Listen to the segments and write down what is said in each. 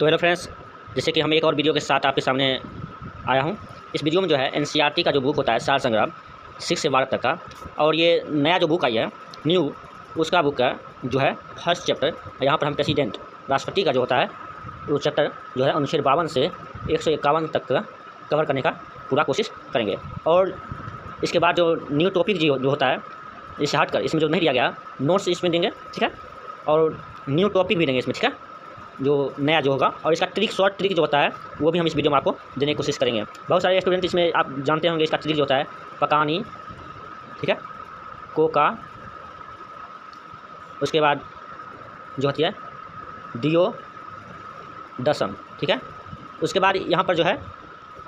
तो hello friends, जैसे कि हम एक और वीडियो के साथ आपके सामने आया हूँ। इस वीडियो में जो है एनसीईआरटी का जो बुक होता है सार संग्राम 6 से 12 तक का, और ये नया जो बुक आई है न्यू, उसका बुक का जो है फर्स्ट चैप्टर। यहाँ पर हम प्रेसिडेंट राष्ट्रपति का जो होता है वो चैप्टर जो है अनुच्छेद 52 से 151 तक का कवर करने का पूरा कोशिश करेंगे। और इसके बाद जो न्यू टॉपिक जो होता है इसे हट कर इसमें जो नहीं दिया गया नोट्स इसमें देंगे, ठीक है, और न्यू टॉपिक भी देंगे इसमें, ठीक है, जो नया जो होगा। और इसका ट्रिक, शॉर्ट ट्रिक जो होता है वो भी हम इस वीडियो में आपको देने की कोशिश करेंगे। बहुत सारे स्टूडेंट इसमें आप जानते होंगे इसका ट्रिक जो होता है पकानी, ठीक है, कोका, उसके बाद जो होती है डियो दसम, ठीक है। उसके बाद यहाँ पर जो है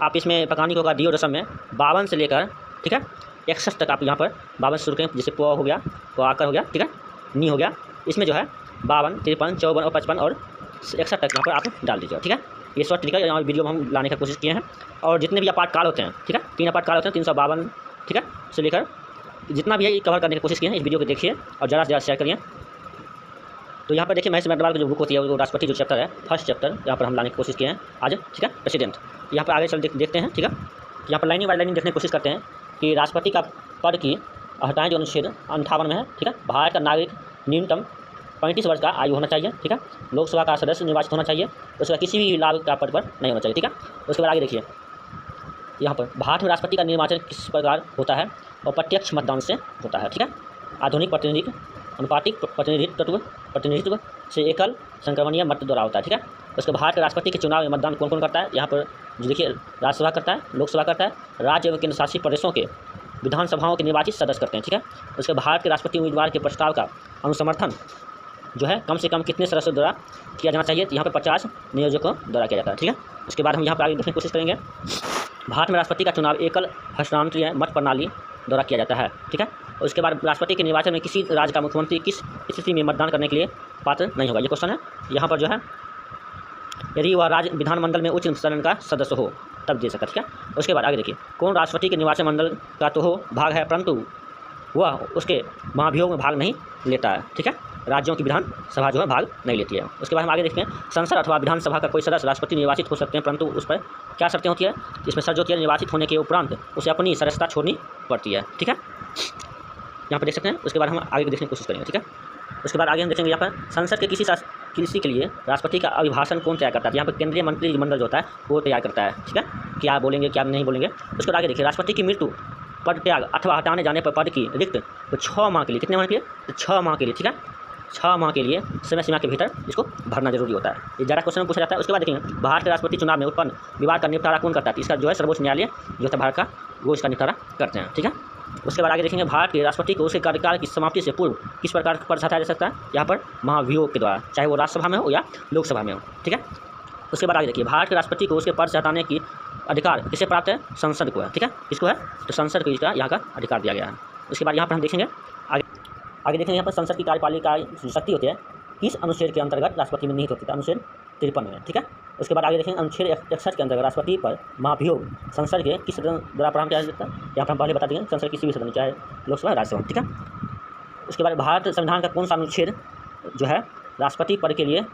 आप इसमें पकानी कोका डियो दसम में 52 से लेकर, ठीक है, 61 तक आप यहाँ पर 52 शुरू करें। जैसे पो हो गया, पो आकर हो गया, ठीक है, नी हो गया, इसमें जो है 52, 53, 54 और 55 और 61 तक यहाँ पर आप डाल दीजिए, ठीक है। ये शॉर्ट ट्रिक है, यहाँ वीडियो में हम लाने की कोशिश किए हैं। और जितने भी अपार्ट काल होते हैं, ठीक है, 3 अपार्ट काल होते हैं 352, ठीक है, से लेकर जितना भी है ये कवर करने की कोशिश किए हैं। इस वीडियो को देखिए और ज़्यादा से ज़्यादा शेयर करिए। तो यहाँ पर देखिए महेश मैडवाल की जो बुक होती है वो राष्ट्रपति जो चैप्टर है फर्स्ट चैप्टर यहाँ पर हम लाने की कोशिश किए हैं आज, ठीक है, प्रेसिडेंट। यहाँ पर आगे चल देखते हैं, ठीक है। यहाँ पर लाइनिंग बाई लाइनिंग देखने की कोशिश करते हैं कि राष्ट्रपति का पद की हटाएं जो अनुच्छेद 58 में है, ठीक है। भारत का नागरिक न्यूनतम 35 वर्ष का आयु होना चाहिए, ठीक है। लोकसभा का सदस्य निर्वाचित होना चाहिए, उसका किसी भी लाभ का पद पर नहीं होना चाहिए, ठीक है। उसके बाद आगे देखिए यहाँ पर भारत में राष्ट्रपति का निर्वाचन किस प्रकार होता है और प्रत्यक्ष मतदान से होता है, ठीक है। आधुनिक प्रतिनिधित्व, अनुपातिक प्रतिनिधित्व से एकल संक्रमणीय मत द्वारा होता है, ठीक है। उसके भारत के राष्ट्रपति के चुनाव में मतदान कौन कौन करता है, यहाँ पर जो देखिए राज्यसभा करता है, लोकसभा करता है, राज्य एवं केंद्र शासित प्रदेशों के विधानसभाओं के निर्वाचित सदस्य करते हैं, ठीक है। उसके भारत के राष्ट्रपति उम्मीदवार के प्रस्ताव का अनुसमर्थन जो है कम से कम कितने सदस्यों द्वारा किया जाना चाहिए, तो यहाँ पर 50 नियोजकों द्वारा किया जाता है, ठीक है। उसके बाद हम यहाँ पर आगे देखने की कोशिश करेंगे। भारत में राष्ट्रपति का चुनाव एकल हस्तांतरीय मत प्रणाली द्वारा किया जाता है, ठीक है। उसके बाद राष्ट्रपति के निर्वाचन में किसी राज्य का मुख्यमंत्री किस स्थिति में मतदान करने के लिए पात्र नहीं होगा, ये क्वेश्चन है। यहाँ पर जो है यदि वह राज्य विधानमंडल में उच्च सदन का सदस्य हो तब दे सकता है, ठीक है। उसके बाद आगे देखिए कौन राष्ट्रपति के निर्वाचन मंडल का तो हो भाग है परंतु वह उसके महाभियोग में भाग नहीं लेता है, ठीक है। राज्यों की विधानसभा जो है भाग नहीं लेती है। उसके बाद हम आगे देखते हैं संसद अथवा विधानसभा का कोई सदस्य राष्ट्रपति निर्वाचित हो सकते हैं परंतु उस पर क्या शर्तें होती है, इसमें शर्त होती है निर्वाचित होने के उपरांत उसे अपनी सदस्यता छोड़नी पड़ती है, ठीक है। यहाँ पर देख सकते हैं। उसके बाद हम आगे देखने की कोशिश करेंगे, ठीक है। उसके बाद आगे हम देखेंगे यहाँ पर संसद के किसी के लिए राष्ट्रपति का अभिभाषण कौन तैयार करता है, यहाँ पर केंद्रीय मंत्रिमंडल जो होता है वो तैयार करता है, ठीक है, क्या बोलेंगे क्या नहीं बोलेंगे। उसके बाद आगे देखिए राष्ट्रपति की मृत्यु, पद त्याग अथवा हटाने जाने पर पद की रिक्त तो 6 माह के लिए, कितने माह के लिए, तो 6 माह के लिए, ठीक है, 6 माह के लिए समय सीमा के भीतर इसको भरना जरूरी होता है। ये ज़्यादा क्वेश्चन में पूछा जाता है। उसके बाद देखेंगे भारत के राष्ट्रपति चुनाव में उत्पन्न विवाद का निपटारा कौन करता है, इसका जो है सर्वोच्च न्यायालय जो है भारत का वो इसका निपटारा करते हैं, ठीक है। उसके बाद आगे देखेंगे भारत के राष्ट्रपति को उसके कार्यकाल की समाप्ति से पूर्व किस प्रकार पद हटाया जा सकता है, यहाँ पर महाभियोग के द्वारा, चाहे वो राज्यसभा में हो या लोकसभा में हो, ठीक है। उसके बाद आगे देखिए भारत के राष्ट्रपति को उसके पद से हटाने की अधिकार किसे प्राप्त है, संसद को है, ठीक है, किसको है, तो संसद को इसका यहाँ का अधिकार दिया गया है। उसके बाद यहाँ पर हम देखेंगे आगे देखेंगे यहाँ पर संसद की कार्यपालिका जो शक्ति होती है किस अनुच्छेद के अंतर्गत राष्ट्रपति में निहित होती है, अनुच्छेद 53 में, ठीक है। उसके बाद आगे देखेंगे अनुच्छेद 61 के अंतर्गत राष्ट्रपति पर महाभियोग संसद के किस सदन द्वारा प्रारंभ किया जा सकता है, यहाँ पर हम पहले बता देंगे संसद किसी भी सदन चाहे लोकसभा राज्यसभा, ठीक है। उसके बाद भारत संविधान का कौन सा अनुच्छेद जो है राष्ट्रपति पद के लिए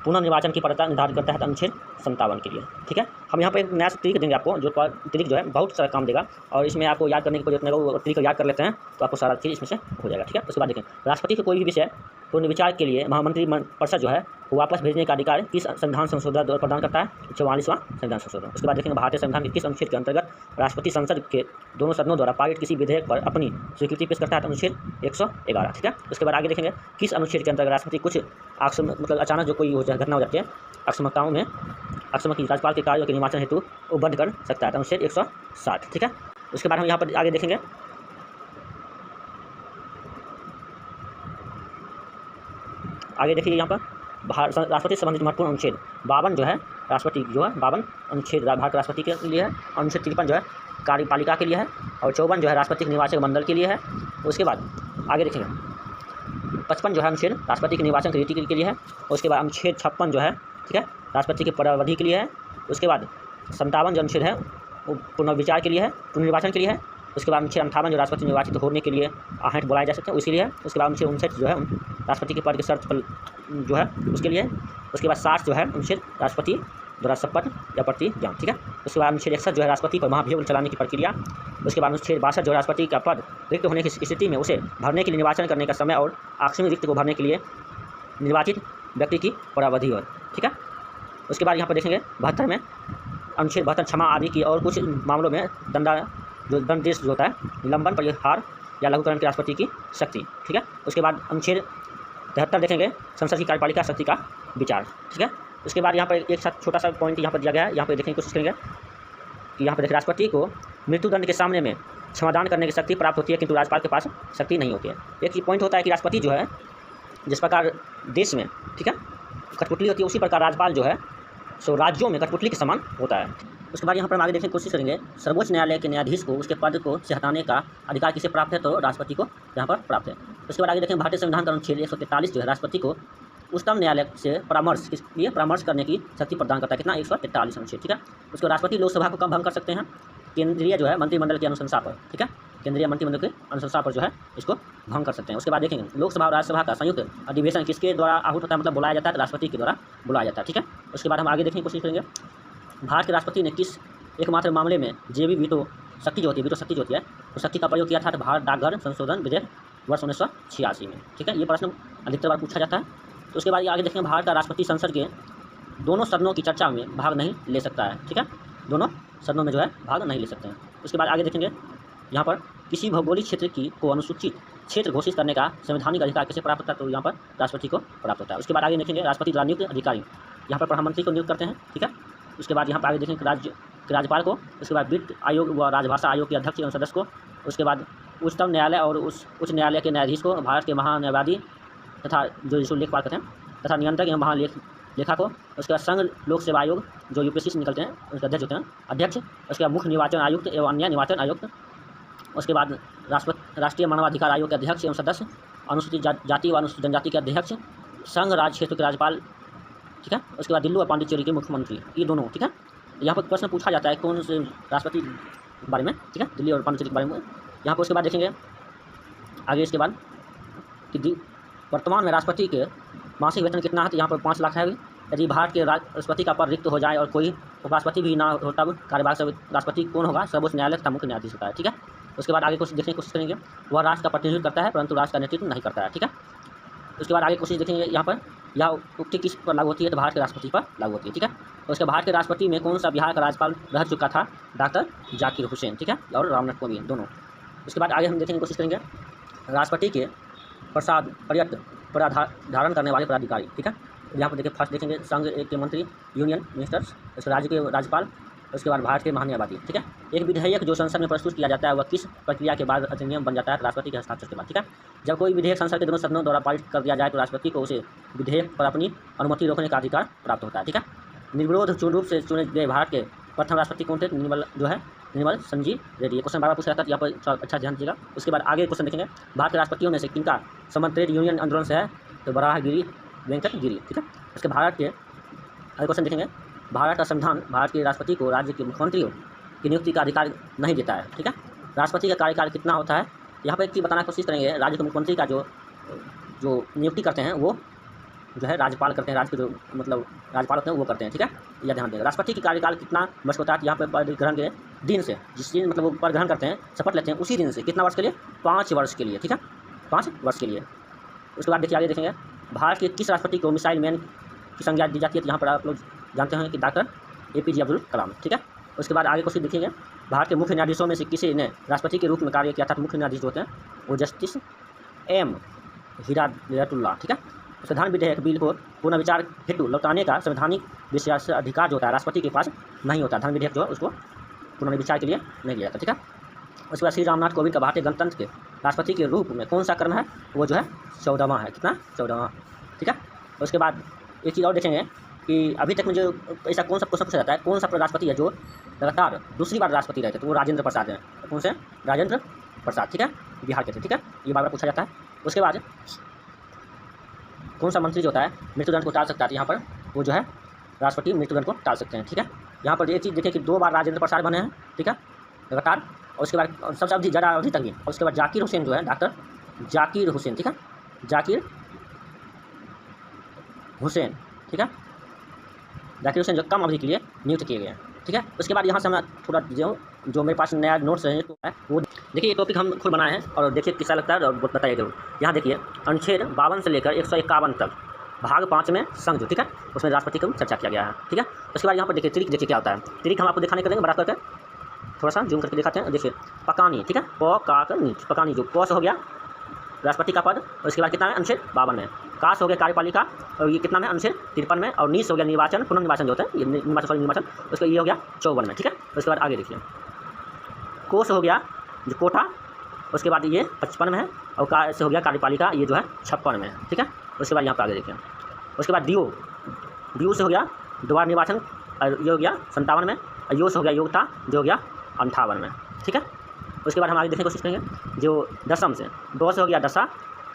पुनर्निर्वाचन की पात्रता निर्धारित करता है, अनुच्छेद 57 के लिए, ठीक है। हम यहाँ पर एक नया ट्रिक देंगे आपको जो ट्रिक जो है बहुत सारा काम देगा और इसमें आपको याद करने की जरूरत नहीं होगा, वो ट्रिक याद कर लेते हैं तो आपको सारा चीज़ इसमें से हो जाएगा, ठीक है। उसके बाद देखें राष्ट्रपति के कोई भी विषय पुनर्विचार के लिए महामंत्री परिषद जो है वो वापस भेजने का अधिकार किस संविधान संशोधन द्वारा प्रदान करता है, 44वां संविधान संशोधन। उसके बाद देखेंगे भारतीय संविधान के किस अनुच्छेद के अंतर्गत राष्ट्रपति संसद के दोनों सदनों द्वारा पारित किसी विधेयक पर अपनी स्वीकृति पेश करता है, अनुच्छेद 111, ठीक है। उसके बाद आगे देखेंगे किस अनुच्छेद के अंतर्गत राष्ट्रपति कुछ मतलब अचानक जो कोई घटना हो जाती है अक्षमताओं में अक्षमता की राज्यपाल के कार्यों के निर्वाचन हेतु वो बंद कर सकता है, अनुच्छेद 160, ठीक है। उसके बाद हम यहाँ पर आगे देखेंगे देखिए यहाँ पर राष्ट्रपति से संबंधित महत्वपूर्ण अनुच्छेद 52 जो है राष्ट्रपति जो है 52 अनुच्छेद भारत राष्ट्रपति के लिए है, अनुच्छेद 53 जो है कार्यपालिका के लिए है और 54 जो है राष्ट्रपति के निर्वाचक मंडल के लिए है। उसके बाद आगे देखेंगे 55 जो है अनुच्छेद राष्ट्रपति के निर्वाचन की रीति के लिए है। उसके बाद अनुच्छेद 56 जो है, ठीक है, राष्ट्रपति के पदावधि के लिए है। उसके बाद 57 जो अनुच्छेद है वो पुनर्विचार के लिए है, पुनर्निर्वाचन के लिए है। उसके बाद अनुच्छेद 58 जो राष्ट्रपति निर्वाचित होने के लिए आहट बुलाए जा सकते हैं उसके लिए है। उसके बाद अनुच्छेद 59 जो है राष्ट्रपति के पद के शर्त पर जो है उसके लिए। उसके बाद 60 जो है अनुच्छेद राष्ट्रपति द्वारा शपथ या प्रतिज्ञा, ठीक है। उसके बाद अनुच्छेद 61 जो है राष्ट्रपति पर महाभियोग चलाने की प्रक्रिया। उसके बाद अनुच्छेद 62 जो है राष्ट्रपति का पद रिक्त होने की स्थिति में उसे भरने के लिए निर्वाचन करने का समय और आकस्मिक रिक्त को भरने के लिए निर्वाचित व्यक्ति की परावधि और, ठीक है। उसके बाद यहाँ पर देखेंगे 72 में अनुच्छेद 72 क्षमा आदि की और कुछ मामलों में दंडादेश जो होता है, निलंबन, परिहार या लघुकरण की राष्ट्रपति की शक्ति, ठीक है। उसके बाद अनुच्छेद 73 देखेंगे संसद की कार्यपालिका शक्ति का विचार, ठीक है। उसके बाद यहाँ पर एक साथ छोटा सा पॉइंट यहाँ पर दिया गया है, यहाँ पर देखने की कोशिश करेंगे कि यहाँ पर देखिए राष्ट्रपति को मृत्युदंड के सामने में क्षमादान करने की शक्ति प्राप्त होती है, किंतु राज्यपाल के पास शक्ति नहीं होती है। एक पॉइंट होता है कि राष्ट्रपति जो है जिस प्रकार देश में, ठीक है, कठपुतली होती है, उसी प्रकार राज्यपाल जो है सो राज्यों में कठपुतली के समान होता है। उसके बाद यहाँ पर हम आगे देखने की कोशिश करेंगे सर्वोच्च न्यायालय के न्यायाधीश को उसके पद को से हटाने का अधिकार किसे प्राप्त है, तो राष्ट्रपति को यहाँ पर प्राप्त है। उसके बाद आगे देखें भारतीय संविधान का अनुच्छेद 143 जो है राष्ट्रपति को उच्चतम न्यायालय से परामर्श के लिए परामर्श करने की शक्ति प्रदान करता है। कितना? 143 अनुच्छेद, ठीक है। उसके राष्ट्रपति लोकसभा को कब भंग कर सकते हैं? केंद्रीय जो है मंत्रिमंडल की अनुशंसा पर, ठीक है, केंद्रीय मंत्रिमंडल की अनुशंसा पर जो है इसको भंग कर सकते हैं। उसके बाद देखेंगे लोकसभा और राज्यसभा का संयुक्त अधिवेशन किसके द्वारा आहूत होता है, मतलब बुलाया जाता है, राष्ट्रपति के द्वारा बुलाया जाता है, ठीक है। उसके बाद हम आगे देखने की कोशिश करेंगे भारत के राष्ट्रपति ने किस एकमात्र मामले में जे भी वीटो शक्ति जो होती है, वीटो शक्ति जो होती है, तो शक्ति का प्रयोग किया था, तो भारत डाकघर संशोधन विधेयक वर्ष 1986 में, ठीक है। ये प्रश्न अधिकतर बार पूछा जाता है। तो उसके बाद ये आगे देखेंगे भारत का राष्ट्रपति संसद के दोनों सदनों की चर्चा में भाग नहीं ले सकता है, ठीक है, दोनों सदनों में जो है भाग नहीं ले सकते हैं। उसके बाद आगे देखेंगे यहाँ पर किसी भौगोलिक क्षेत्र को अनुसूचित क्षेत्र घोषित करने का संवैधानिक अधिकार किसे प्राप्त होता है, तो यहाँ पर राष्ट्रपति को प्राप्त होता है। उसके बाद आगे देखेंगे राष्ट्रपति द्वारा नियुक्त अधिकारी यहाँ पर प्रधानमंत्री को नियुक्त करते हैं, ठीक है। उसके बाद यहाँ पर आगे देखेंगे राज्यपाल को, उसके बाद वित्त आयोग व राजभाषा आयोग के अध्यक्ष एवं सदस्य को, उसके बाद उच्चतम न्यायालय और उच्च न्यायालय के न्यायाधीश को, भारत के महान्यायवादी तथा जो जिसको लेखपाल कहते हैं तथा नियंत्रक एवं महालेखा को, उसके बाद संघ लोक सेवा आयोग जो यूपीएससी से निकलते हैं उसके अध्यक्ष होते हैं अध्यक्ष, उसके बाद मुख्य निर्वाचन आयुक्त एवं अन्य निर्वाचन आयुक्त, उसके बाद राष्ट्रीय मानवाधिकार आयोग के अध्यक्ष एवं सदस्य, अनुसूचित जाति व अनुसूचित जनजाति के अध्यक्ष, संघ राज्य क्षेत्र के राज्यपाल, ठीक है। उसके बाद दिल्ली और पांडिचेरी के मुख्यमंत्री, ये दोनों, ठीक है। यहाँ पर प्रश्न पूछा जाता है कौन से राष्ट्रपति के बारे में, ठीक है, दिल्ली और पांडिचेरी के बारे में यहाँ पर। उसके बाद देखेंगे आगे इसके बाद कि वर्तमान में राष्ट्रपति के मासिक वेतन कितना है, तो यहाँ पर 5 लाख है। यदि भारत के राष्ट्रपति का पद रिक्त हो जाए और कोई उपराष्ट्रपति भी ना हो तब कार्यवाहक राष्ट्रपति कौन होगा, सर्वोच्च न्यायालय तथा मुख्य न्यायाधीश होता है, ठीक है। उसके बाद आगे कुछ देखने की कोशिश करेंगे, वह राष्ट्र का प्रतिनिधित्व करता है परंतु राष्ट्र का नेतृत्व नहीं करता है, ठीक है। उसके बाद आगे कोशिश देखेंगे यहाँ पर यह उक्ति किस पर लागू होती है, तो भारत के राष्ट्रपति पर लागू होती है, ठीक है। तो उसके भारत के राष्ट्रपति में कौन सा बिहार का राज्यपाल रह चुका था, डॉक्टर जाकिर हुसैन, ठीक है, और रामनाथ कोविंद दोनों। उसके बाद आगे हम देखने की कोशिश करेंगे राष्ट्रपति के प्रसाद पर्यत धारण करने वाले पदाधिकारी, ठीक है। यहाँ पर देखिए फर्स्ट देखेंगे संघ के मंत्री, यूनियन मिनिस्टर्स, उसके राज्य के राज्यपाल, उसके बाद भारत के महान्यायवादी, ठीक है। एक विधेयक जो संसद में प्रस्तुत किया जाता है वह किस प्रक्रिया के बाद अधिनियम बन जाता है, राष्ट्रपति के हस्ताक्षर के बाद, ठीक है। जब कोई विधेयक संसद के दोनों सदनों द्वारा पारित कर दिया जाए तो राष्ट्रपति को उसे विधेयक पर अपनी अनुमति रोकने का अधिकार प्राप्त होता है, ठीक है। निर्विरोध रूप से चुने गए भारत के प्रथम राष्ट्रपति कौन थे, निर्मल संजीव रेड्डी। क्वेश्चन बार पूछा जाता है, यहाँ पर अच्छा ध्यान दीजिएगा। उसके बाद आगे क्वेश्चन देखेंगे भारत के राष्ट्रपतियों में से किनका संबंध ट्रेड यूनियन आंदोलन से है, तो वराहगिरी वेंकट गिरी, ठीक है। उसके भारत के आगे क्वेश्चन देखेंगे भारत का संविधान भारत के राष्ट्रपति को राज्य के मुख्यमंत्रियों की नियुक्ति का अधिकार नहीं देता है, ठीक है। राष्ट्रपति का कार्यकाल कितना होता है, यहाँ पर एक चीज़ बताने की कोशिश करेंगे, राज्य के मुख्यमंत्री का जो नियुक्ति करते हैं वो जो है राज्यपाल करते हैं, राज्य के जो मतलब राज्यपाल होते हैं वो करते हैं, ठीक है, यह ध्यान देगा। राष्ट्रपति की कार्यकाल कितना वर्ष होता है, यहाँ पर पद ग्रहण के दिन से, जिस दिन मतलब वो पद ग्रहण करते हैं, शपथ लेते हैं, उसी दिन से कितना वर्ष के लिए, 5 वर्ष के लिए, ठीक है, 5 वर्ष के लिए। उसके बाद देखिए आगे देखेंगे भारत के किस राष्ट्रपति को मिसाइल मैन की संज्ञा दी जाती है, तो यहाँ पर आप लोग जानते हैं कि डॉक्टर APJ अब्दुल कलाम, ठीक है। उसके बाद आगे कुछ देखेंगे भारत के मुख्य न्यायाधीशों में से किसी ने राष्ट्रपति के रूप में कार्य किया था, तो मुख्य न्यायाधीश होते हैं वो जस्टिस M हिदायतुल्लाह, ठीक है। संविधान विधेयक बिल को पुनर्विचार हेतु लौटाने का संवैधानिक विशेषाधिकार जो होता है राष्ट्रपति के पास नहीं होता, धन विधेयक जो है उसको पुनर्विचार के लिए नहीं लिया जाता, ठीक है। उसके बाद श्री रामनाथ कोविंद का भारतीय गणतंत्र के राष्ट्रपति के रूप में कौन सा क्रम है, वो जो है 14वां है, कितना 14वां, ठीक है। उसके बाद एक चीज़ और देखेंगे कि अभी तक मुझे ऐसा कौन सा क्वेश्चन पूछा जाता है, कौन सा राष्ट्रपति है जो लगातार दूसरी बार राष्ट्रपति रहे थे, तो वो राजेंद्र प्रसाद हैं, कौन से, राजेंद्र प्रसाद, ठीक है, बिहार के थे, ठीक है, ये बार बार पूछा जाता है। उसके बाद कौन सा मंत्री जो होता है मृत्युदंड को टाल सकता है, यहाँ पर वो जो है राष्ट्रपति मृत्युदंड को टाल सकते हैं, ठीक है। यहाँ पर एक चीज़ देखें कि 2 बार राजेंद्र प्रसाद बने हैं, ठीक है, लगातार, और उसके बाद सबसे अवधि ज़्यादा अवधि तक भी, और उसके बाद जाकिर हुसैन जो है डॉक्टर जाकिर हुसैन, ठीक है, जाकिर हुसैन ठीक है, जाकिर हुसैन जो कम अवधि के लिए नियुक्त किए गए हैं। ठीक है, उसके बाद यहाँ से हम थोड़ा जो मेरे पास नया नोट्स है वो देखिए, ये टॉपिक हम खुद बनाए हैं और देखिए कैसा लगता है और बताइए जरूर। यहाँ देखिए अनुच्छेद 52 से लेकर 151 तक भाग 5 में संघ, ठीक है, उसमें राष्ट्रपति की चर्चा किया गया है। ठीक है, उसके बाद यहाँ पर देखिए त्रिक, देखिए क्या होता है त्रिक, हम आपको दिखाने के देंगे बड़ा करके, थोड़ा सा जूम करके दिखाते हैं। देखिए पकानी, ठीक है, प का नीच पकानी, जो प से हो गया राष्ट्रपति का पद, और उसके बाद कितना है अनुच्छेद 52 में, कास हो गया कार्यपालिका, और ये कितना में अनुच्छेद 53 में, और नीस हो गया निर्वाचन, पुनर्निर्वाचन जो होता है, ये निर्वाचन, उसका ये हो गया 54 में। ठीक है, उसके बाद आगे देखिए कोष हो गया जो कोटा, उसके बाद ये 55 में है, और का से हो गया कार्यपालिका, ये जो है 56 में है। ठीक है, उसके बाद यहाँ पर आगे देखिए, उसके बाद डीओ से हो गया द्वार निर्वाचन, ये हो गया 57 में, और यो से हो गया योग्यता, जो हो गया 58 में। ठीक है, उसके बाद हम आगे देखने की कोशिश करेंगे जो दशम से, दो से हो गया दशा,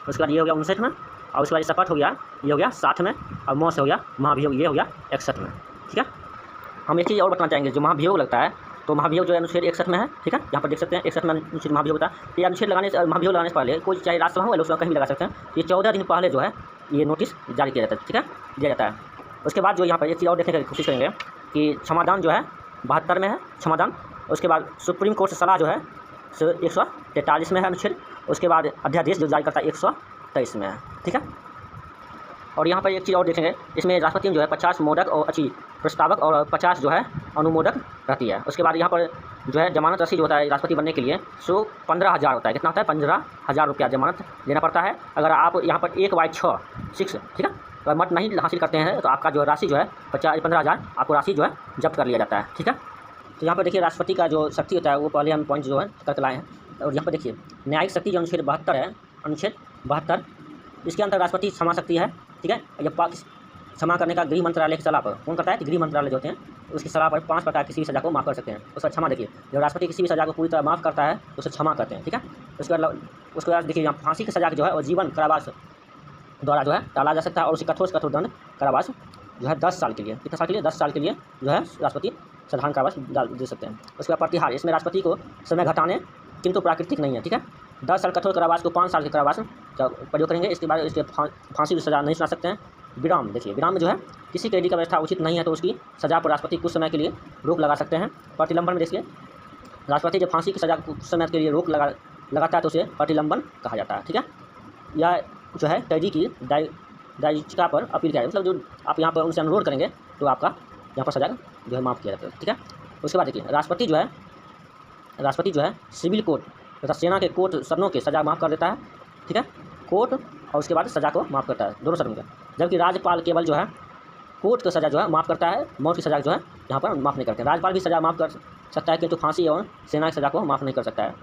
उसके बाद ये हो गया 59 में, और उसके बाद शपथ हो गया, ये हो गया 60 में, और मोह से हो गया महाभियोग, ये हो गया 61 में। ठीक है, हम एक चीज़ और बताना चाहेंगे, जो महाभियोग लगता है तो महाभियोग जो है अनुच्छेद 61 में है। ठीक है, यहाँ पर देख सकते हैं 61 में अनुच्छेद महाभियोग होता है। तो ये अनुच्छेद लगाने से, महाभियोग लगाने से पहले कोई चाहे राज्यसभा हो या लोकसभा कहीं भी लगा सकते हैं, ये 14 दिन पहले जो है ये नोटिस जारी किया जाता है। ठीक है, दिया जाता है। उसके बाद जो यहाँ पर एक चीज़ और देखने की कोशिश करेंगे कि क्षमादान जो है 72 में है क्षमादान, उसके बाद सुप्रीम कोर्ट से सलाह जो है 143 में है अनुच्छेद, उसके बाद अध्यादेश जो जारी करता है 123 में है। ठीक है, और यहाँ पर एक चीज़ और देखेंगे, इसमें राष्ट्रपति में जो है 50 मोदक और अच्छी प्रस्तावक और 50 जो है अनुमोदक रहती है। उसके बाद यहाँ पर जो है जमानत राशि जो होता है राष्ट्रपति बनने के लिए 15,000 होता है। कितना होता है? 15,000 रुपया जमानत देना पड़ता है। अगर आप यहाँ पर 1/6 ठीक है, अगर मत नहीं हासिल करते हैं तो आपका जो राशि जो है 15,000 आपको राशि जो है जब्त कर लिया जाता है। ठीक है, तो यहाँ पर देखिए राष्ट्रपति का जो शक्ति होता है वो पहले हम पॉइंट जो है करके लाए हैं। और यहाँ पर देखिए न्यायिक शक्ति जो अनुच्छेद 72 है, अनुच्छेद 72, इसके अंदर राष्ट्रपति क्षमा शक्ति है। ठीक है, जब क्षमा करने का गृह मंत्रालय की सलाह पर, कौन करता है कि गृह मंत्रालय जो होते हैं उसकी सलाह पर 5 प्रकार किसी भी सज़ा को माफ़ कर सकते हैं। उसका क्षमा देखिए, जब राष्ट्रपति किसी भी सज़ा को पूरी तरह माफ़ करता है तो उसे क्षमा करते हैं। ठीक है, उसके बाद देखिए यहाँ फांसी की सज़ा जो है और जीवन कारावास द्वारा जो है टाला जा सकता है, और उसे कठोर से कठोर दंड कारावास जो है 10 साल के लिए, कितने साल के लिए? 10 साल के लिए जो है राष्ट्रपति साधारण कारावास डाल दे सकते हैं। उसके बाद प्रतिहार, इसमें राष्ट्रपति को समय घटाने किंतु प्राकृतिक नहीं है। ठीक है, 10 साल कठोर कारावास को 5 साल के कारावास प्रयोग करेंगे। इसके बाद इसके फांसी की सज़ा नहीं सुना सकते हैं। विराम, देखिए विराम में जो है किसी कैदी का व्यवस्था उचित नहीं है तो उसकी सज़ा पर राष्ट्रपति कुछ समय के लिए रोक लगा सकते हैं। प्रतिलंबन में देखिए राष्ट्रपति जब फांसी की सज़ा कुछ समय के लिए रोक लगाता है तो उसे प्रतिलंबन कहा जाता है। ठीक है, यह जो है कैदी की याचिका पर अपील किया, मतलब जो आप यहाँ पर उनसे अनुरोध करेंगे तो आपका यहाँ पर सज़ा जो है माफ़ किया जाता है। ठीक है, उसके बाद देखिए राष्ट्रपति जो है सिविल कोर्ट तथा सेना के कोर्ट सदनों के सज़ा माफ़ कर देता है। ठीक है, कोर्ट और उसके बाद सज़ा को माफ़ करता है दोनों सदनों का, जबकि राज्यपाल केवल जो है कोर्ट की सज़ा जो है माफ़ करता है, मौत की सज़ा जो है यहाँ पर माफ़ नहीं करते। राज्यपाल भी सज़ा माफ़ कर सकता है किंतु फांसी और सेना की सज़ा को माफ़ नहीं कर सकता है।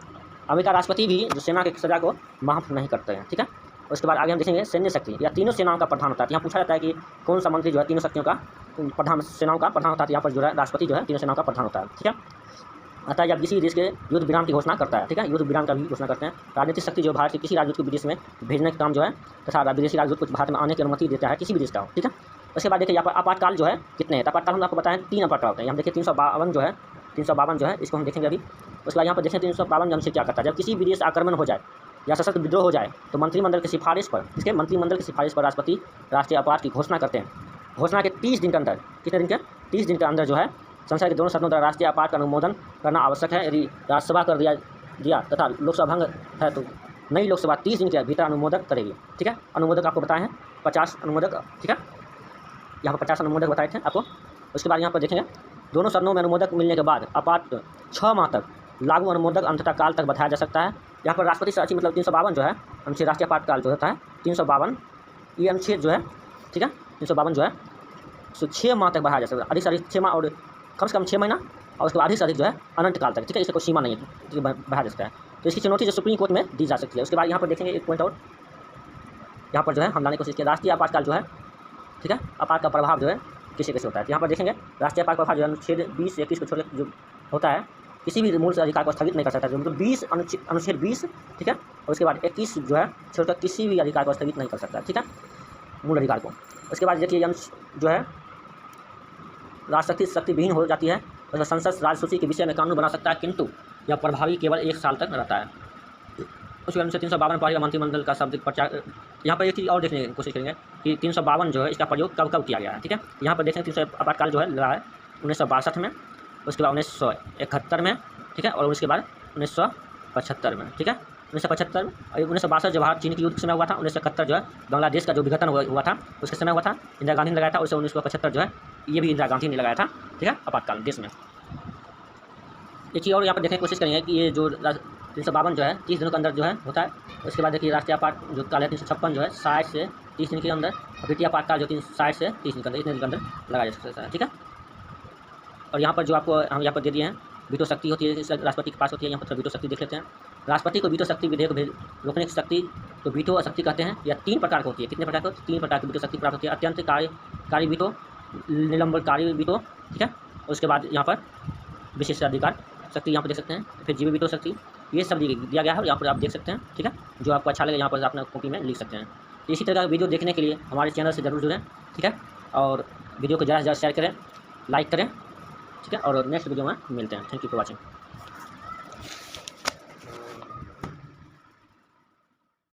अमेरिका राष्ट्रपति भी जो सेना की सज़ा को माफ़ नहीं करते हैं। ठीक है, उसके बाद आगे हम देखेंगे सैन्य शक्ति या तीनों सेनाओं का प्रधान होता है। यहाँ पूछा जाता है कि कौन सा मंत्री जो है तीनों शक्तियों का प्रधान, सेनाओं का प्रधान होता है। यहाँ पर जो है राष्ट्रपति जो है तीनों सेनाओं का प्रधान होता है। ठीक है, अतः जब किसी देश के युद्ध विराम की घोषणा करता है, ठीक है, युद्ध विराम का भी घोषणा करते हैं। राजनीतिक शक्ति जो भारत के किसी राजदूत को विदेश में भेजने का काम जो है तथा विदेशी राजदूत को भारत में आने की अनुमति देता है, किसी भी देश का हो। ठीक है, उसके बाद देखिए यहाँ पर आपातकाल जो है कितने हैं, आपातकाल हम आपको बताएं 3 आपातकाल होते हैं। हम देखिए 352 जो है इसको हम देखेंगे अभी। उसके बाद यहाँ पर देखें 352 हमसे क्या करता है, जब किसी विदेश आक्रमण हो जाए या सशस्त्र विद्रोह हो जाए तो मंत्रिमंडल की सिफारिश पर, इसके मंत्रिमंडल की सिफारिश पर राष्ट्रपति राष्ट्रीय आपात की घोषणा करते हैं। घोषणा के 30 दिन के अंदर, कितने दिन के? 30 दिन के अंदर जो है संसद के दोनों सदनों द्वारा राष्ट्रीय आपात का अनुमोदन करना आवश्यक है। यदि राज्यसभा कर दिया तथा लोकसभा भंग है तो नई लोकसभा 30 दिन के भीतर अनुमोदन करेगी। ठीक है, अनुमोदक आपको बताए हैं 50 अनुमोदक। ठीक है, यहाँ पर 50 अनुमोदक बताए थे आपको। उसके बाद यहाँ पर देखेंगे दोनों सदनों में अनुमोदक मिलने के बाद आपात 6 माह तक लागू अनुमोदक अंततः काल तक बढ़ाया जा सकता है। यहाँ पर राष्ट्रपति से अच्छी मतलब 352 जो है अनुच्छेद राष्ट्रीय आपातकाल जो होता है 352, ये अनुच्छेद जो है, ठीक है, 352 जो है 6 माह तक बढ़ाया जा सकता है, अधिक से अधिक 6 माह और कम से कम 6 महीना, और उसके बाद अधिक से अधिक जो है अनंत काल तक। ठीक है, इससे कोई सीमा नहीं है, बढ़ाया जा सकता है। तो इसकी चुनौती जो सुप्रीम कोर्ट में दी जा सकती है। उसके बाद यहाँ पर देखेंगे एक पॉइंट और, यहाँ पर जो है हम लाने की कोशिश की राष्ट्रीय आपातकाल जो है, ठीक है, आपात का प्रभाव जो है किसी कैसे होता है। तो यहाँ पर देखेंगे राष्ट्रीय आपात का प्रभाव जो है अनुच्छेद 20 से 21 को छोड़ जो होता है किसी भी मूल अधिकार को स्थगित नहीं कर सकता, मतलब 20 अनुच्छेद 20, ठीक है, और उसके बाद 21 जो है छोड़कर किसी भी अधिकार को स्थगित नहीं कर सकता। ठीक है, मूल अधिकार को। उसके बाद देखिए जो है राष्ट्रपति शक्ति विहीन हो जाती है, और संसद राजसूची के विषय में कानून बना सकता है किंतु यह प्रभावी केवल 1 साल तक रहता है। उसके अनुसार 352 पारी का मंत्रिमंडल का शब्द प्रचार। यहाँ पर एक चीज़ और देखने की कोशिश करेंगे कि 352 जो है इसका प्रयोग कब कब किया गया है, ठीक है। यहाँ पर देखें 300 आपातकाल जो है लगा है 1962 में, उसके बाद 1971 में, ठीक है, और उसके बाद 1975 में, ठीक है। 1975 में और 1962 जो भारत चीन के युद्ध के समय हुआ था। 1971 जो है बांग्लादेश का जो विघटन हुआ था उसके समय हुआ था, इंदिरा गांधी ने लगाया था। और 1975 जो है ये भी इंदिरा गांधी ने लगाया था, ठीक है, आपातकाल देश में। एक चीज़ और यहाँ पर देखने की कोशिश करेंगे कि ये जो 352 जो है 30 दिनों के अंदर जो है होता है। उसके बाद देखिए राष्ट्रीय आपात जो काल है 356 जो है 60 से 30 दिन के अंदर, और द्वितीय आपातकाल जो 60 से 30 दिन के अंदर, इतने दिन के अंदर लगाया जा सकता है, ठीक है। और यहाँ पर जो आपको हम यहाँ पर दे दिए हैं वीटो शक्ति होती है राष्ट्रपति के पास होती है। यहाँ पर वीटो शक्ति देख लेते हैं। राष्ट्रपति को वीटो शक्ति विधेयक रोकने की शक्ति तो वीटो शक्ति कहते हैं। यह 3 प्रकार की होती है। कितने प्रकार की? 3 प्रकार की वीटो शक्ति प्राप्त होती है। अत्यंत कार्य वीटो, निलंबनकारी वीटो, ठीक है। उसके बाद यहाँ पर विशेषाधिकार शक्ति यहाँ पर देख सकते हैं। फिर जीव वीटो शक्ति, ये सब दिया गया है और यहाँ पर आप देख सकते हैं, ठीक है। जो आपको अच्छा लगे यहाँ पर अपना कॉपी में लिख सकते हैं। इसी तरह का वीडियो देखने के लिए हमारे चैनल से जरूर जुड़ें, ठीक है। और वीडियो को ज़्यादा से ज़्यादा शेयर करें, लाइक करें, ठीक है। और नेक्स्ट वीडियो में मिलते हैं। Thank you for watching.